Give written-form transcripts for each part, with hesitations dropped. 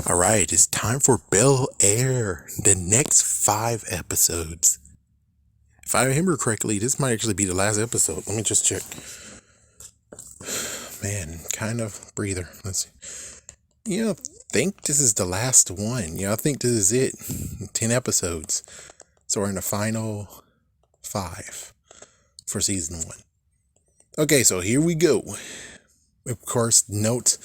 All right, it's time for Bel Air, the next 5 episodes. If I remember correctly, this might actually be the last episode. Let me just check. Man, kind of breather. Let's see. I think this is the last one. I think this is it. 10 episodes. So we're in the final 5 for season 1. Okay, so here we go. Of course, note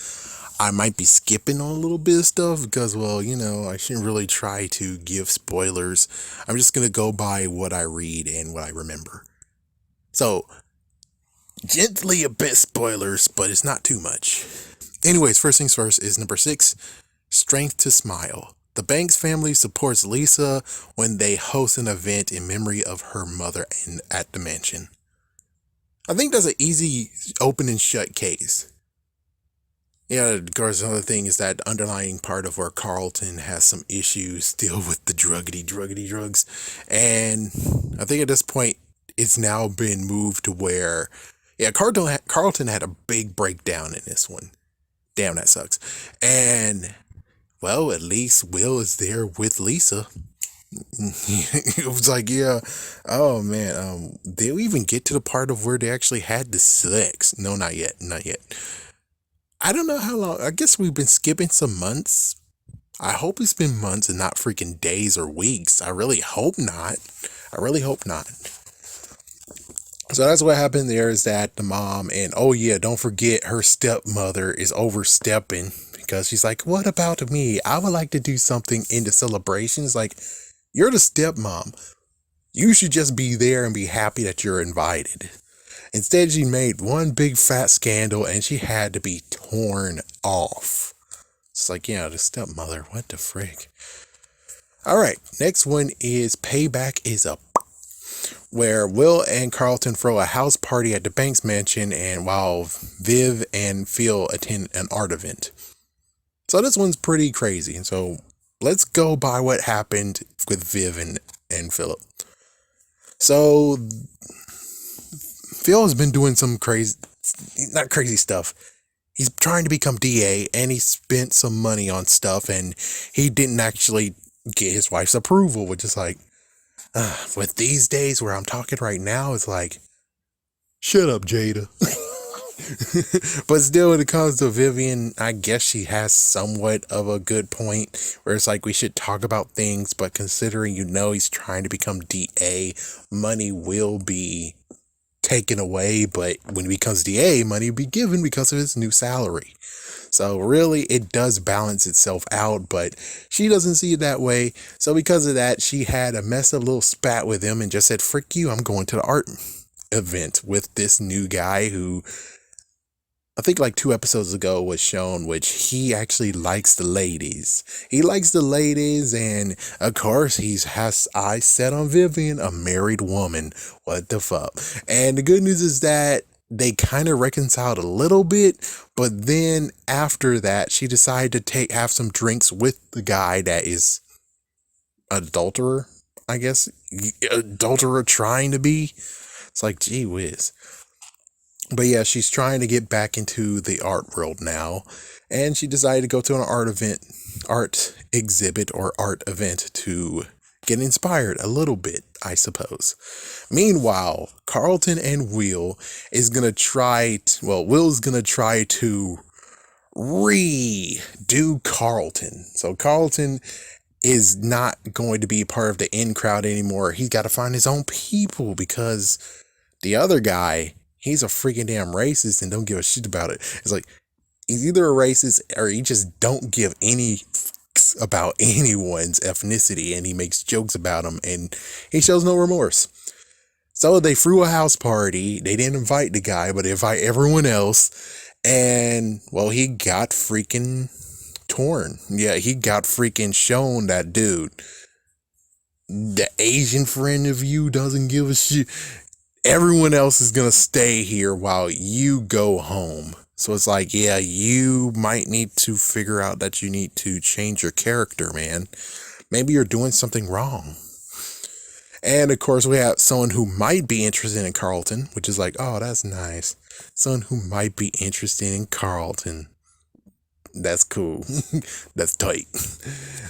I might be skipping on a little bit of stuff because, I shouldn't really try to give spoilers. I'm just going to go by what I read and what I remember. So, gently a bit spoilers, but it's not too much. Anyways, first things first is number 6, Strength to Smile. The Banks family supports Lisa when they host an event in memory of her mother at the mansion. I think that's an easy open and shut case. Yeah, of course, another thing is that underlying part of where Carlton has some issues still with the druggedy drugs. And I think at this point, it's now been moved to where, Carlton had a big breakdown in this one. Damn, that sucks. And, well, at least Will is there with Lisa. It was like, oh man, did we even get to the part of where they actually had the sex? No, not yet. I don't know how long. I guess we've been skipping some months. I hope it's been months and not freaking days or weeks. I really hope not. So that's what happened there, is that the mom, and don't forget her stepmother is overstepping because she's like, what about me? I would like to do something in the celebrations. Like, you're the stepmom. You should just be there and be happy that you're invited. Instead, she made one big fat scandal and she had to be torn off. It's like, the stepmother, what the frick? All right, next one is Payback is Up, where Will and Carlton throw a house party at the Banks mansion, and while Viv and Phil attend an art event. So this one's pretty crazy. And so let's go by what happened with Viv and Philip. So Phil has been doing some not crazy stuff. He's trying to become DA, and he spent some money on stuff, and he didn't actually get his wife's approval, which is like, with these days where I'm talking right now, it's like, shut up, Jada. But still, when it comes to Vivian, I guess she has somewhat of a good point, where it's like, we should talk about things, but considering he's trying to become DA, money will be taken away, but when he becomes DA, money will be given because of his new salary. So really, it does balance itself out, but she doesn't see it that way. So because of that, she had a messed up little spat with him and just said, frick you, I'm going to the art event with this new guy who, I think like 2 episodes ago was shown, which he actually likes the ladies. He likes the ladies, and of course he has eyes set on Vivian, a married woman. What the fuck? And the good news is that they kind of reconciled a little bit, but then after that, she decided to have some drinks with the guy that is adulterer, I guess. Adulterer trying to be. It's like, gee whiz. But yeah, she's trying to get back into the art world now, and she decided to go to an art exhibit or art event to get inspired a little bit, I suppose. Meanwhile, Carlton and Will's gonna try to redo Carlton. So Carlton is not going to be part of the in crowd anymore. He's got to find his own people because the other guy, he's a freaking damn racist and don't give a shit about it. It's like, he's either a racist or he just don't give any fucks about anyone's ethnicity, and he makes jokes about them and he shows no remorse. So they threw a house party. They didn't invite the guy, but they invite everyone else. And, well, he got freaking torn. Yeah, he got freaking shown that, dude, the Asian friend of you doesn't give a shit. Everyone else is going to stay here while you go home. So it's like, you might need to figure out that you need to change your character, man. Maybe you're doing something wrong. And of course, we have someone who might be interested in Carlton, which is like, oh, that's nice. Someone who might be interested in Carlton. That's cool. That's tight.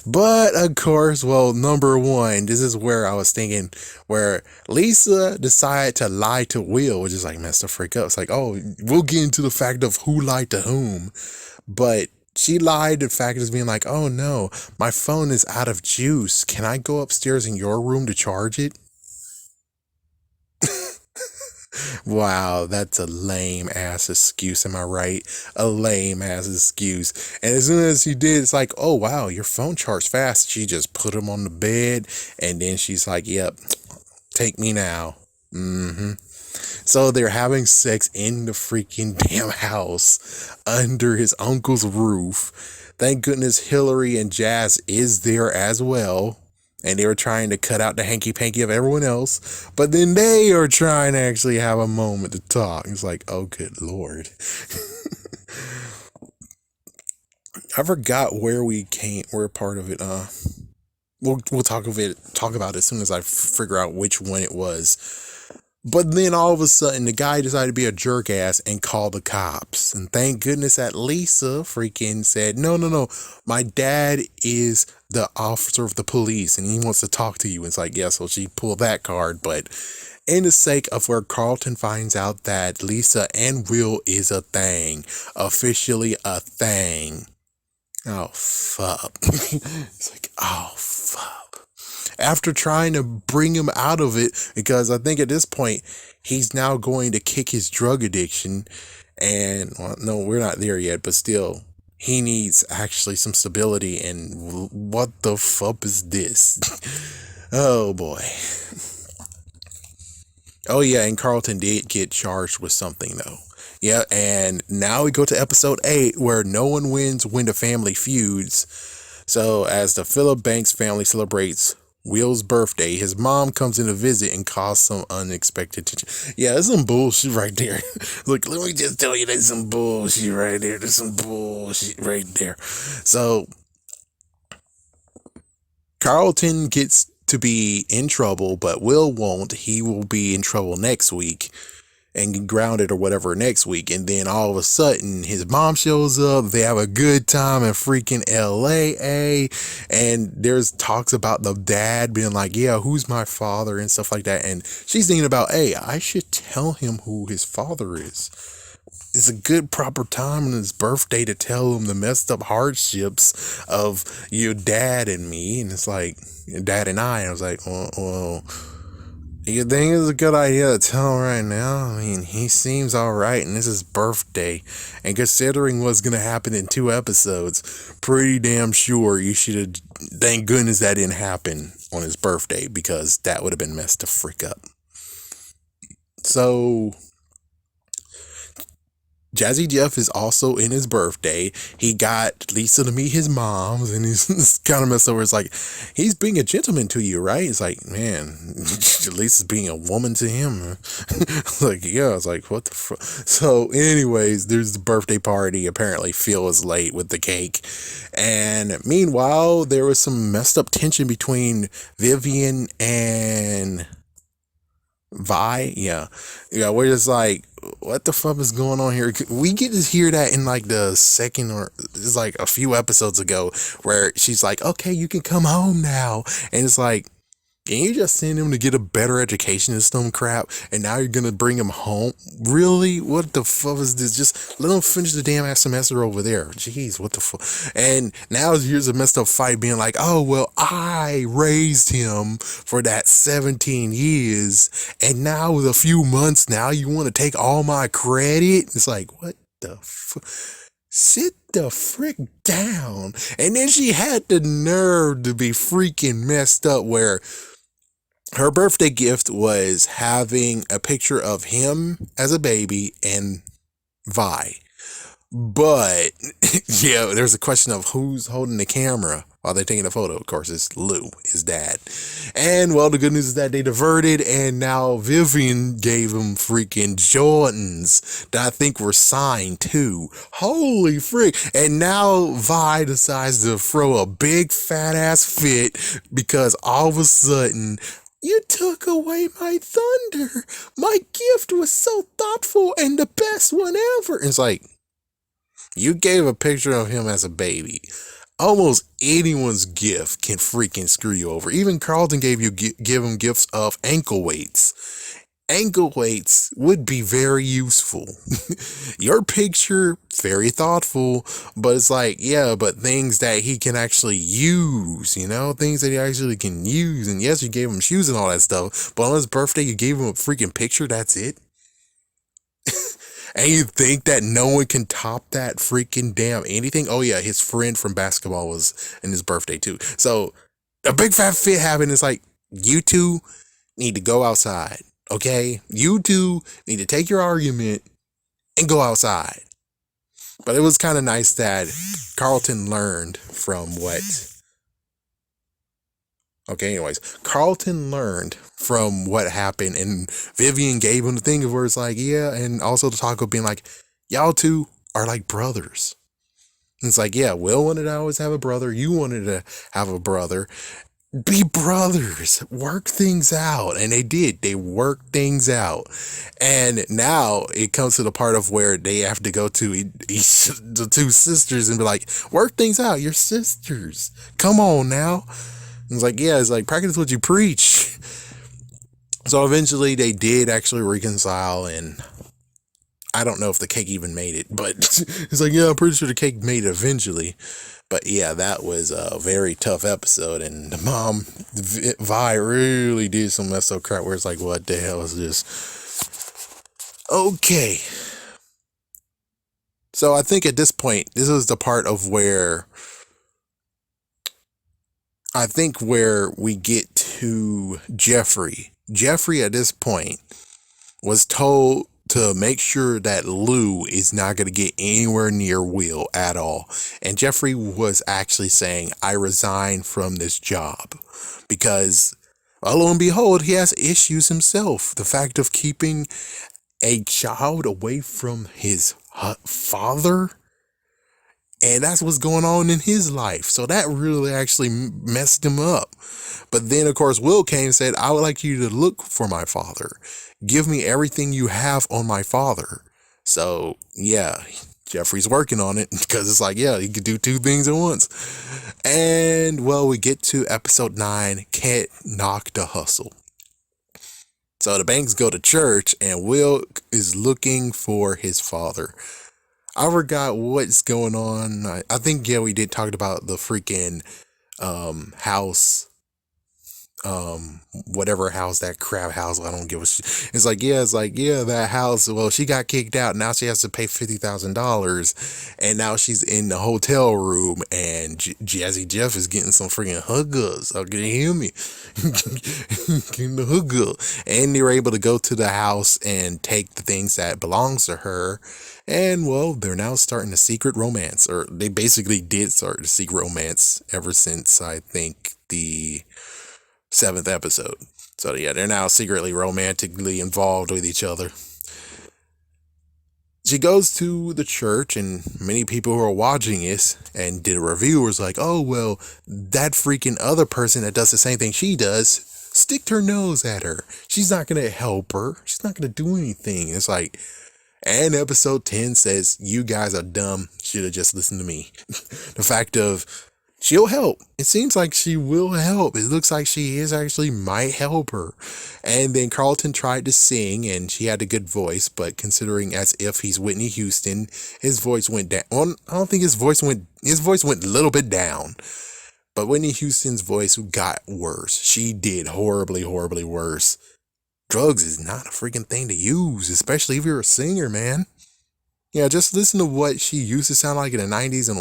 But of course, well, number one, this is where I was thinking, where Lisa decided to lie to Will, which is like messed the freak up. It's like, oh, we'll get into the fact of who lied to whom, but she lied to the fact of being like, oh no, my phone is out of juice. Can I go upstairs in your room to charge it? Wow, that's a lame ass excuse, am I right? A lame ass excuse. And as soon as she did, it's like, oh wow, your phone charged fast. She just put him on the bed, and then she's like, yep, take me now. So they're having sex in the freaking damn house under his uncle's roof. Thank goodness Hillary and Jazz is there as well. And they were trying to cut out the hanky-panky of everyone else. But then they are trying to actually have a moment to talk. It's like, oh, good Lord. I forgot where we came. We're part of it. We'll talk about it as soon as I figure out which one it was. But then all of a sudden, the guy decided to be a jerk ass and call the cops. And thank goodness that Lisa freaking said, no, my dad is the officer of the police and he wants to talk to you. And it's like, yeah, so she pulled that card. But in the sake of where Carlton finds out that Lisa and Will is a thing, officially a thing. Oh, fuck. It's like, oh, fuck. After trying to bring him out of it, because I think at this point, he's now going to kick his drug addiction. And, well, no, we're not there yet, but still, he needs actually some stability. And what the fuck is this? Oh, boy. Oh, yeah, and Carlton did get charged with something, though. Yeah, and now we go to episode 8, where no one wins when the family feuds. So, as the Phillip Banks family celebrates Will's birthday, his mom comes in to visit and cause some unexpected tension. Yeah, there's some bullshit right there. Look, let me just tell you, there's some bullshit right there. There's some bullshit right there. So, Carlton gets to be in trouble, but Will won't. He will be in trouble next week and get grounded or whatever next week. And then all of a sudden, his mom shows up. They have a good time in freaking LA. And there's talks about the dad being like, yeah, who's my father and stuff like that. And she's thinking about, hey, I should tell him who his father is. It's a good proper time on his birthday to tell him the messed up hardships of your dad and me. And it's like, your dad and I. And I was like, well, you think it's a good idea to tell him right now? I mean, he seems alright, and this is birthday. And considering what's going to happen in 2 episodes, pretty damn sure you should have. Thank goodness that didn't happen on his birthday, because that would have been messed the frick up. So, Jazzy Jeff is also in his birthday. He got Lisa to meet his moms, and he's kind of messed over. It's like, he's being a gentleman to you, right? It's like, man, Lisa's being a woman to him. Like, yeah, I was like, what the fuck? So, anyways, there's the birthday party. Apparently, Phil is late with the cake. And meanwhile, there was some messed up tension between Vivian and Vi. Yeah, we're just like, what the fuck is going on here? We get to hear that in like the second, or it's like a few episodes ago, where she's like, okay, you can come home now. And it's like, can you just send him to get a better education and some crap, and now you're gonna bring him home? Really? What the fuck is this? Just let him finish the damn ass semester over there. Jeez, what the fuck? And now here's a messed up fight being like, oh, well, I raised him for that 17 years, and now with a few months now, you want to take all my credit? It's like, what the fuck? Sit the frick down. And then she had the nerve to be freaking messed up, where her birthday gift was having a picture of him as a baby and Vi. But, yeah, there's a question of who's holding the camera while they're taking the photo. Of course, it's Lou, his dad. And, well, the good news is that they diverted, and now Vivian gave him freaking Jordans that I think were signed, too. Holy frick. And now Vi decides to throw a big fat-ass fit because all of a sudden, you took away my thunder. My gift was so thoughtful and the best one ever. And it's like, You gave a picture of him as a baby. Almost anyone's gift can freaking screw you over. Even Carlton give him gifts of ankle weights. Ankle weights would be very useful. Your picture, very thoughtful, but it's like, yeah, but things that he can actually use, things that he actually can use. And yes, you gave him shoes and all that stuff, but on his birthday, you gave him a freaking picture. That's it. And you think that no one can top that freaking damn anything? Oh yeah, his friend from basketball was in his birthday too. So a big fat fit happened. It's like, you two need to go outside. Okay? You two need to take your argument and go outside. But it was kind of nice that Carlton learned from what... Okay, anyways, Carlton learned from what happened, and Vivian gave him the thing where it's like, yeah, and also the taco being like, y'all two are like brothers. And it's like, yeah, Will wanted to always have a brother. You wanted to have a brother. Be brothers. Work things out. And they did. They worked things out. And now it comes to the part of where they have to go to the two sisters and be like, work things out. You're sisters. Come on now. And it's like, yeah, it's like, practice what you preach. So eventually they did actually reconcile, and I don't know if the cake even made it, but it's like, yeah, I'm pretty sure the cake made it eventually. But yeah, that was a very tough episode, and the mom, Vi, really did some messed up crap where it's like, what the hell is this? Okay. So I think at this point, this was the part of where we get to Jeffrey. Jeffrey at this point was told to make sure that Lou is not going to get anywhere near Will at all. And Jeffrey was actually saying, I resign from this job because, well, lo and behold, he has issues himself. The fact of keeping a child away from his father, and that's what's going on in his life. So that really actually messed him up. But then, of course, Will came and said, I would like you to look for my father. Give me everything you have on my father. So, yeah, Jeffrey's working on it because it's like, yeah, he could do two things at once. And, well, we get to episode 9, Can't Knock the Hustle. So the Banks go to church and Will is looking for his father. I forgot what's going on. I think, yeah, we did talk about the freaking house, whatever house, that crab house. I don't give a shit. It's like, yeah, that house. Well, she got kicked out. Now she has to pay $50,000. And now she's in the hotel room. And Jazzy Jeff is getting some freaking huggers. Oh, can you hear me? Getting the hugger. And they were able to go to the house and take the things that belongs to her. And, well, they're now starting a secret romance, or they basically did start the secret romance ever since, I think, the 7th episode. So, yeah, they're now secretly romantically involved with each other. She goes to the church, and many people who are watching this and did a review was like, oh, well, that freaking other person that does the same thing she does sticked her nose at her. She's not going to help her. She's not going to do anything. It's like... And episode 10 says, you guys are dumb. Should have just listened to me. The fact of, she'll help. It seems like she will help. It looks like she is actually might help her. And then Carlton tried to sing, and she had a good voice, but considering as if he's Whitney Houston, his voice went down. Well, I don't think his voice went a little bit down. But Whitney Houston's voice got worse. She did horribly, horribly worse. Drugs is not a freaking thing to use, especially if you're a singer, man. Yeah, just listen to what she used to sound like in the 90s and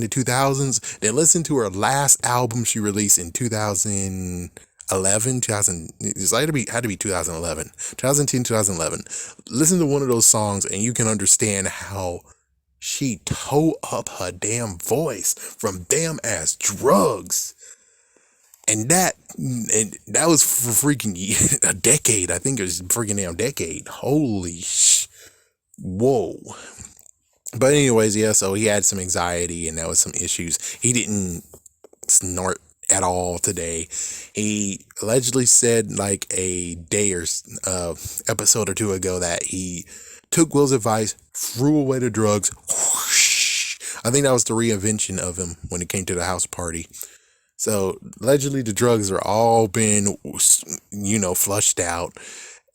the 2000s. Then listen to her last album she released in 2011, it's had to be 2011, 2010, 2011. Listen to one of those songs and you can understand how she tore up her damn voice from damn ass drugs. And that was for freaking a decade. I think it was a freaking damn decade. Holy whoa. But anyways, yeah, so he had some anxiety and that was some issues. He didn't snort at all today. He allegedly said like a day or episode or two ago that he took Will's advice, threw away the drugs. Whoosh. I think that was the reinvention of him when it came to the house party. So allegedly the drugs are all been, flushed out.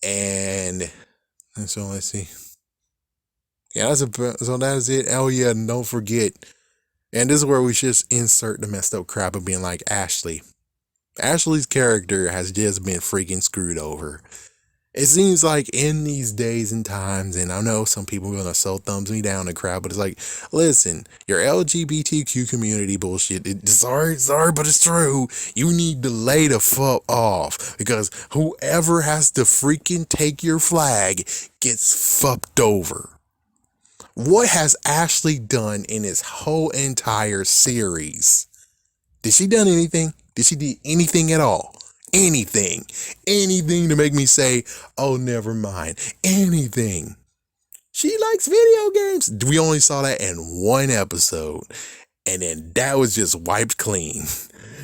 And so let's see. Yeah, so that is it. Oh yeah, and don't forget. And this is where we should insert the messed up crap of being like Ashley. Ashley's character has just been freaking screwed over. It seems like in these days and times, and I know some people are gonna so thumbs me down the crowd, but it's like, listen, your LGBTQ community bullshit. Sorry, but it's true. You need to lay the fuck off, because whoever has to freaking take your flag gets fucked over. What has Ashley done in this whole entire series? Did she done anything? Did she do anything at all? Anything to make me say, oh, never mind. Anything. She likes video games. We only saw that in one episode, and then that was just wiped clean.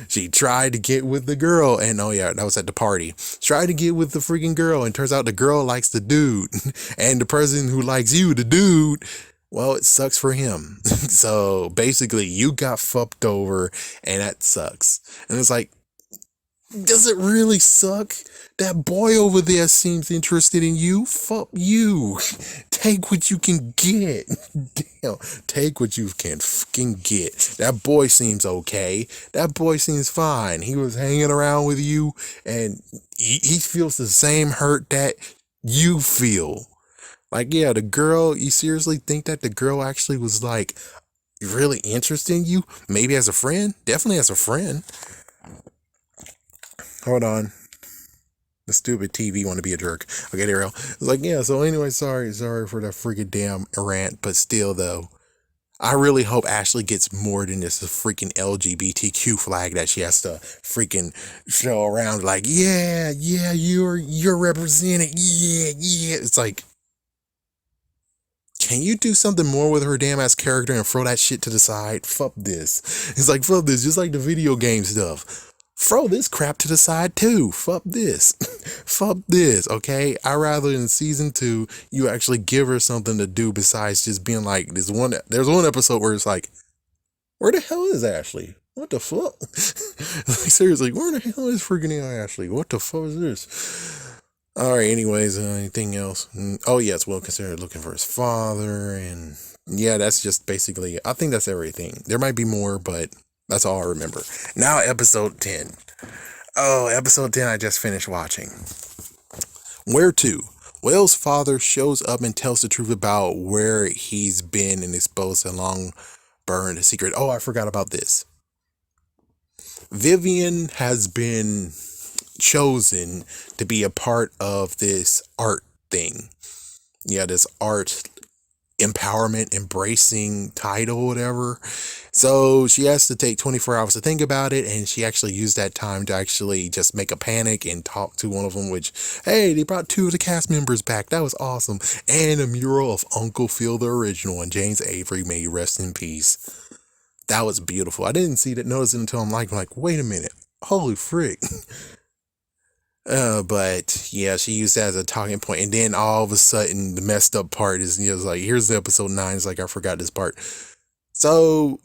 She tried to get with the girl, and oh yeah, that was at the party. Tried to get with the freaking girl, and turns out the girl likes the dude, and the person who likes you, the dude, well, it sucks for him. So basically, you got fucked over, and that sucks. And it's like, does it really suck? That boy over there seems interested in you. Fuck you. Take what you can get. Damn. Take what you can fucking get. That boy seems okay. That boy seems fine. He was hanging around with you, and he feels the same hurt that you feel. Like, yeah, the girl, you seriously think that the girl actually was like really interested in you? Maybe as a friend? Definitely as a friend. Hold on. The stupid TV want to be a jerk. Okay, there we go. It's like, yeah, so anyway, sorry for that freaking damn rant, but still though, I really hope Ashley gets more than this freaking LGBTQ flag that she has to freaking show around like, yeah, you're represented. Yeah. It's like, can you do something more with her damn ass character and throw that shit to the side? Fuck this. It's like, fuck this, just like the video game stuff. Throw this crap to the side too. Fuck this. Fuck this, okay? I rather in season 2, you actually give her something to do besides just being like, there's one episode where it's like, where the hell is Ashley? What the fuck? Like, seriously, where the hell is freaking Ashley? What the fuck is this? Alright, anyways, anything else? Oh yes, Will considered looking for his father, and yeah, that's just basically, I think that's everything. There might be more, but that's all I remember. Now, episode 10. Oh, episode 10 I just finished watching. Where to? Will's father shows up and tells the truth about where he's been and exposed a long burned secret. Oh, I forgot about this. Vivian has been chosen to be a part of this art thing. Yeah, this art empowerment, embracing title, whatever. So she has to take 24 hours to think about it, and she actually used that time to actually just make a panic and talk to one of them, which, hey, they brought 2 of the cast members back. That was awesome. And a mural of Uncle Phil, the original, and James Avery, may he rest in peace. That was beautiful. I didn't notice it until I'm like, wait a minute. Holy frick. But yeah, she used that as a talking point, and then all of a sudden the messed up part is, like, here's the episode 9. It's like, I forgot this part. So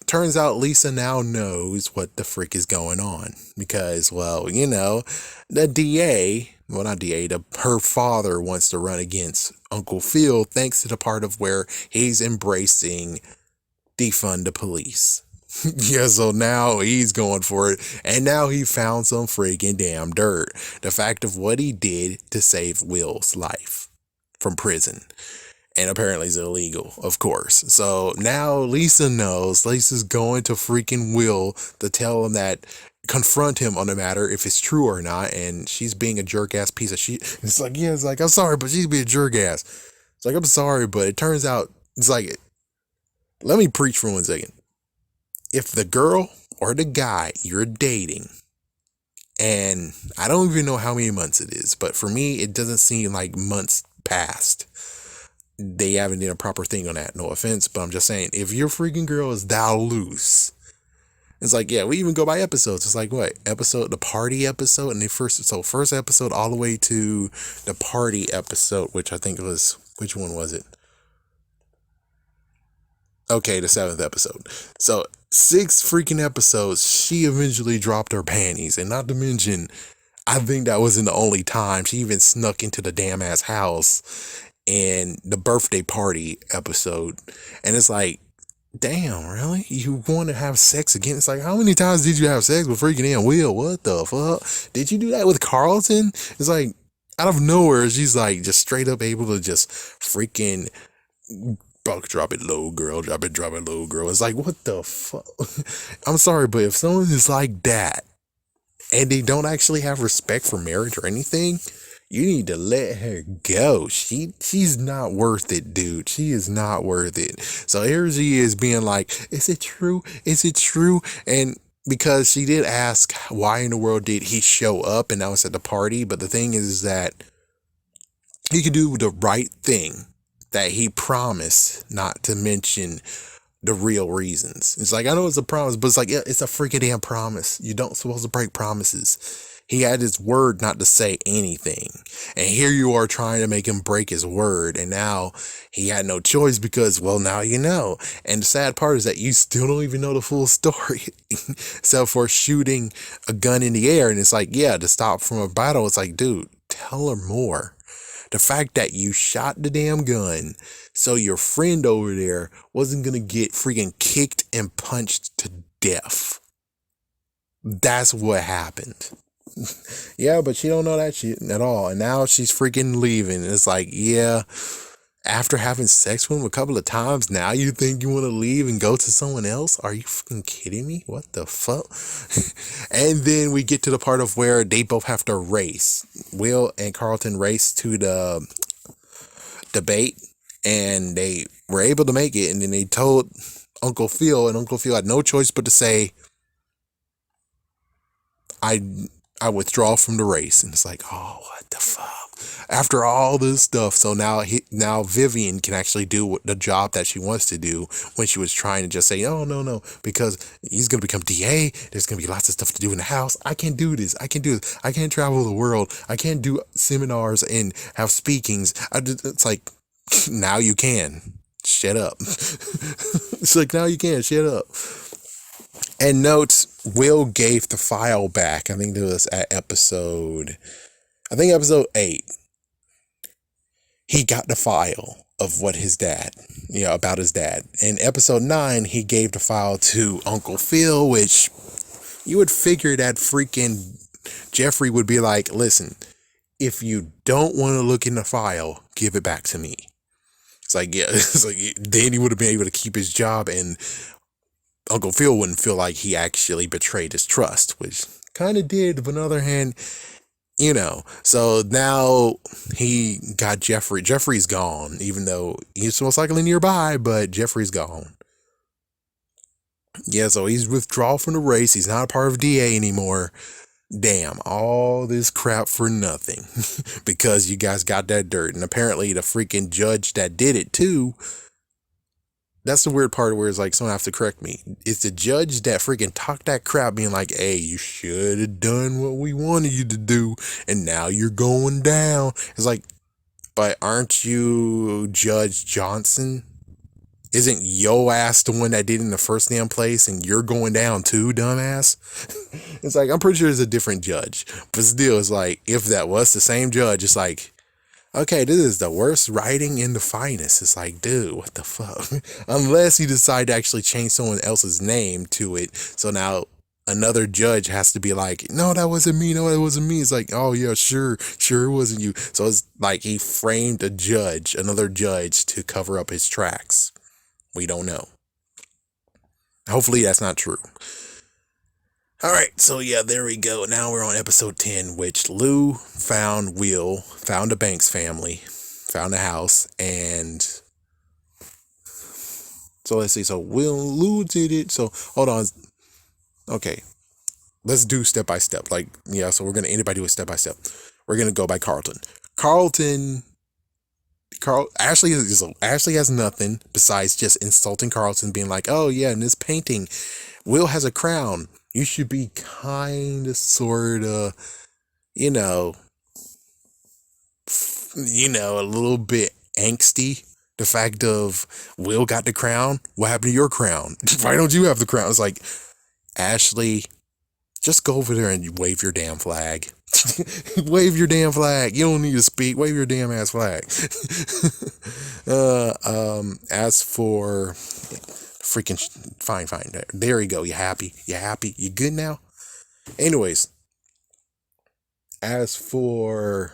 turns out Lisa now knows what the frick is going on, because, well, the DA, well, not DA, her father wants to run against Uncle Phil, thanks to the part of where he's embracing defund the police. Yeah, so now he's going for it, and now he found some freaking damn dirt. The fact of what he did to save Will's life from prison. And apparently it's illegal, of course. So now Lisa knows. Lisa's going to freaking Will to tell him that, confront him on the matter, if it's true or not, and she's being a jerk-ass piece of shit. It's like, yeah, it's like, I'm sorry, but she's being a jerk-ass. It's like, I'm sorry, but it turns out, it's like, let me preach for 1 second. If the girl or the guy you're dating, and I don't even know how many months it is, but for me, it doesn't seem like months passed. They haven't done a proper thing on that. No offense, but I'm just saying, if your freaking girl is that loose, it's like, yeah, we even go by episodes. It's like, what? The party episode, and first episode all the way to the party episode, which I think was Which one was it? Okay, the 7th episode. So 6 freaking episodes, she eventually dropped her panties. And not to mention, I think that wasn't the only time. She even snuck into the damn ass house in the birthday party episode. And it's like, damn, really? You want to have sex again? It's like, how many times did you have sex with freaking Aunt Will? What the fuck? Did you do that with Carlton? It's like, out of nowhere, she's like just straight up able to just freaking drop it low, girl. Drop it low, girl. It's like, what the fuck? I'm sorry, but if someone is like that and they don't actually have respect for marriage or anything, you need to let her go. She's not worth it, dude. She is not worth it. So here she is being like, is it true? Is it true? And because she did ask why in the world did he show up, and that was at the party. But the thing is that he could do the right thing that he promised, not to mention the real reasons. It's like, I know it's a promise, but it's like, yeah, it's a freaking damn promise. You don't supposed to break promises. He had his word not to say anything. And here you are trying to make him break his word. And now he had no choice because, well, now you know. And the sad part is that you still don't even know the full story. Except for shooting a gun in the air. And it's like, yeah, to stop from a battle. It's like, dude, tell her more. The fact that you shot the damn gun so your friend over there wasn't going to get freaking kicked and punched to death. That's what happened. Yeah, but she don't know that shit at all. And now she's freaking leaving. It's like, yeah, after having sex with him a couple of times, now you think you want to leave and go to someone else? Are you fucking kidding me? What the fuck? And then we get to the part of where they both have to race. Will and Carlton race to the debate, and they were able to make it. And then they told Uncle Phil, and Uncle Phil had no choice but to say, I withdraw from the race. And it's like, oh, what the fuck? After all this stuff, so now Vivian can actually do the job that she wants to do when she was trying to just say, oh, no, because he's going to become DA. There's going to be lots of stuff to do in the house. I can't do this. I can't travel the world. I can't do seminars and have speakings. It's like, now you can. Shut up. It's like, now you can. Shut up. And notes, Will gave the file back. I think it was at episode 8. He got the file of what his dad, about his dad. In episode 9, he gave the file to Uncle Phil, which you would figure that freaking Jeffrey would be like, listen, if you don't want to look in the file, give it back to me. It's like, yeah, it's like, then he would have been able to keep his job, and Uncle Phil wouldn't feel like he actually betrayed his trust, which kind of did. But on the other hand, so now he got Jeffrey. Jeffrey's gone, even though he's most likely nearby, but Jeffrey's gone. Yeah, so he's withdrawn from the race. He's not a part of DA anymore. Damn, all this crap for nothing because you guys got that dirt. And apparently the freaking judge that did it too. That's the weird part where it's like, someone have to correct me. It's the judge that freaking talked that crap being like, hey, you should have done what we wanted you to do. And now you're going down. It's like, but aren't you Judge Johnson? Isn't yo ass the one that did it in the first damn place? And you're going down too, dumbass? It's like, I'm pretty sure it's a different judge. But still, it's like, if that was the same judge, it's like, okay, this is the worst writing in the finest. It's like, dude, what the fuck? Unless you decide to actually change someone else's name to it. So now another judge has to be like, no, that wasn't me. No, that wasn't me. It's like, oh, yeah, sure, it wasn't you. So it's like he framed another judge to cover up his tracks. We don't know. Hopefully that's not true. All right, so yeah, there we go. Now we're on episode 10, which Lou found the Banks family, found the house, and so let's see. So Lou did it. So hold on. Okay, let's do step by step. Like, yeah, so we're going to anybody do it step by step. We're going to go by Carl Ashley has nothing besides just insulting Carlton, being like, oh yeah, in this painting, Will has a crown. You should be kind of, sort of, a little bit angsty. The fact of Will got the crown. What happened to your crown? Why don't you have the crown? It's like, Ashley, just go over there and wave your damn flag. Wave your damn flag. You don't need to speak. Wave your damn ass flag. As for freaking fine. There you go. You happy? You happy? You good now? Anyways, as for,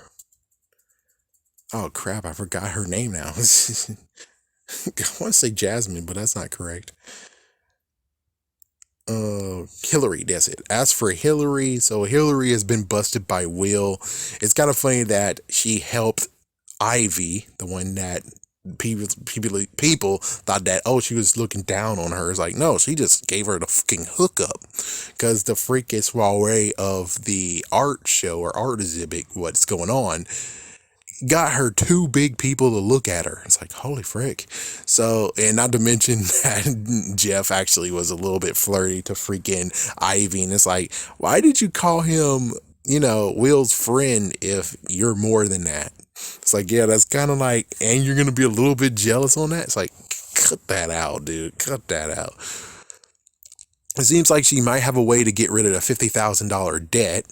oh crap, I forgot her name now. I want to say Jasmine, but that's not correct. Hillary, that's it. As for Hillary, so Hillary has been busted by Will. It's kind of funny that she helped Ivy, the one that people thought that, oh, she was looking down on her. It's like, no, she just gave her the fucking hookup, because the freaking soiree of the art show or art exhibit, what's going on, got her two big people to look at her. It's like, holy frick. So, and not to mention that Jeff actually was a little bit flirty to freaking Ivy. And it's like, why did you call him, Will's friend if you're more than that? It's like, yeah, that's kind of like, and you're going to be a little bit jealous on that? It's like, cut that out, dude. Cut that out. It seems like she might have a way to get rid of the $50,000 debt.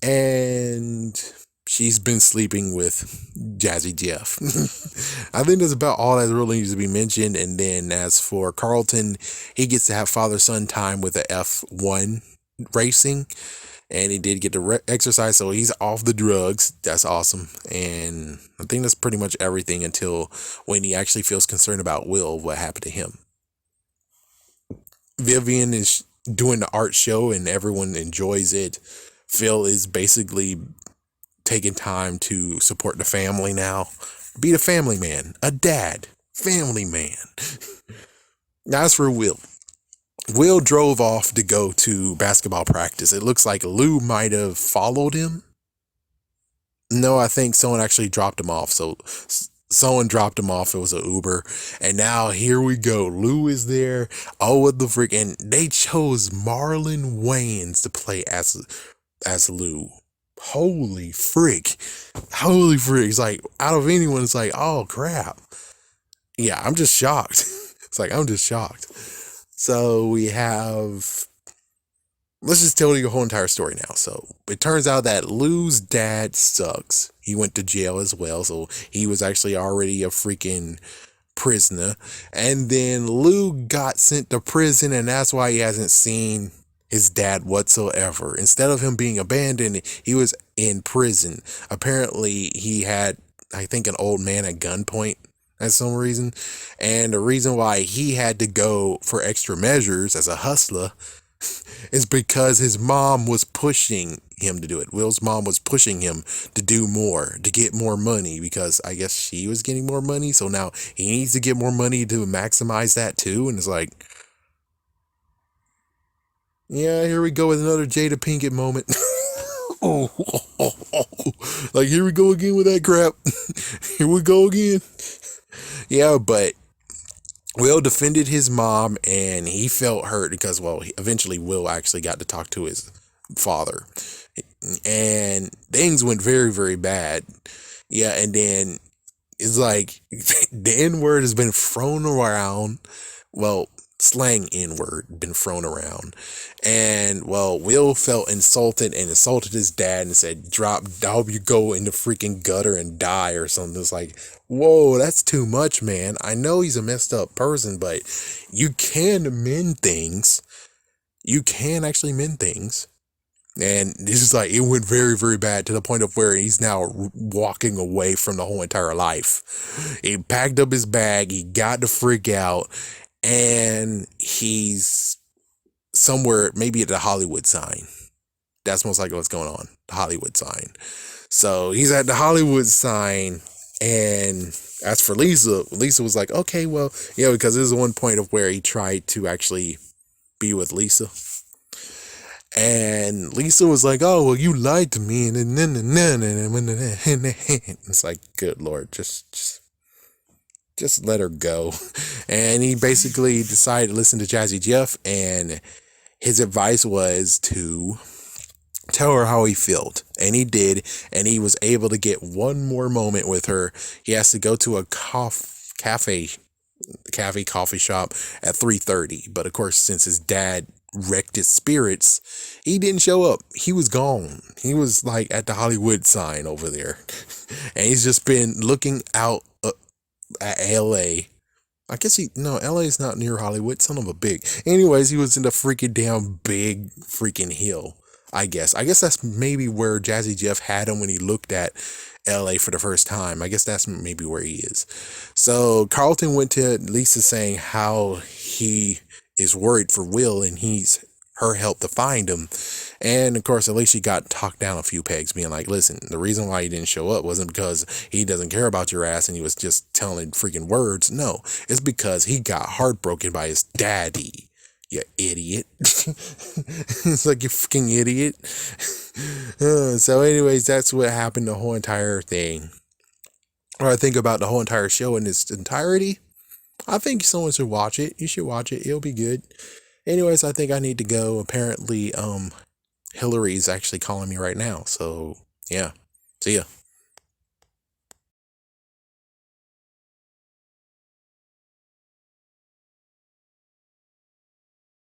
And she's been sleeping with Jazzy Jeff. I think that's about all that really needs to be mentioned. And then as for Carlton, he gets to have father-son time with the F1 racing. And he did get to exercise, so he's off the drugs. That's awesome. And I think that's pretty much everything until when he actually feels concerned about Will, what happened to him. Vivian is doing the art show and everyone enjoys it. Phil is basically taking time to support the family now. Be the family man. A dad. Family man. As for Will drove off to go to basketball practice. It looks like Lou might have followed him. No, I think someone actually dropped him off. So someone dropped him off. It was an Uber. And now here we go. Lou is there. Oh, what the frick. And they chose Marlon Wayans to play as Lou. Holy frick. It's like, out of anyone, it's like, oh crap. Yeah, I'm just shocked. It's like, I'm just shocked. So we have, let's just tell you the whole entire story now. So it turns out that Lou's dad sucks. He went to jail as well. So he was actually already a freaking prisoner. And then Lou got sent to prison, and that's why he hasn't seen his dad whatsoever. Instead of him being abandoned, he was in prison. Apparently he had, I think, an old man at gunpoint at some reason. And the reason why he had to go for extra measures as a hustler is because his mom was pushing him to do it. Will's mom was pushing him to do more, to get more money, because I guess she was getting more money. So now he needs to get more money to maximize that too. And it's like, yeah, here we go with another Jada Pinkett moment. Like, here we go again with that crap. Here we go again. Yeah, but Will defended his mom, and he felt hurt because, well, eventually Will actually got to talk to his father, and things went very, very bad. Yeah, and then it's like the N-word has been thrown around. Well, slang N-word been thrown around, and well, Will felt insulted and insulted his dad and said, I hope you go in the freaking gutter and die or something. It's like, whoa, that's too much, man. I know he's a messed up person, but you can mend things. You can actually mend things. And this is like, it went very, very bad to the point of where he's now walking away from the whole entire life. He packed up his bag, he got the freak out, and he's somewhere, maybe at the Hollywood sign. That's most likely what's going on. The Hollywood sign. So he's at the Hollywood sign, and as for Lisa was like, okay, well, yeah, because this is one point of where he tried to actually be with Lisa. And Lisa was like, oh, well, you lied to me. And it's like, good Lord, just let her go. And he basically decided to listen to Jazzy Jeff, and his advice was to tell her how he felt. And he did. And he was able to get one more moment with her. He has to go to a coffee shop at 3:30. But of course, since his dad wrecked his spirits, he didn't show up. He was gone. He was like at the Hollywood sign over there. And he's just been looking out at LA. I guess LA is not near Hollywood, son of a big. Anyways, he was in the freaking damn big freaking hill. I guess that's maybe where Jazzy Jeff had him when he looked at LA for the first time. I guess that's maybe where he is. So Carlton went to Lisa saying how he is worried for Will and he's her help to find him. And of course, Alicia got talked down a few pegs, being like, listen, the reason why he didn't show up wasn't because he doesn't care about your ass and he was just telling freaking words. No, it's because he got heartbroken by his daddy. You idiot. It's like, you fucking idiot. So anyways, that's what happened, the whole entire thing. Or I think about the whole entire show in its entirety. I think someone should watch it. You should watch it. It'll be good. Anyways, I think I need to go. Apparently, Hillary's actually calling me right now. So, yeah. See ya.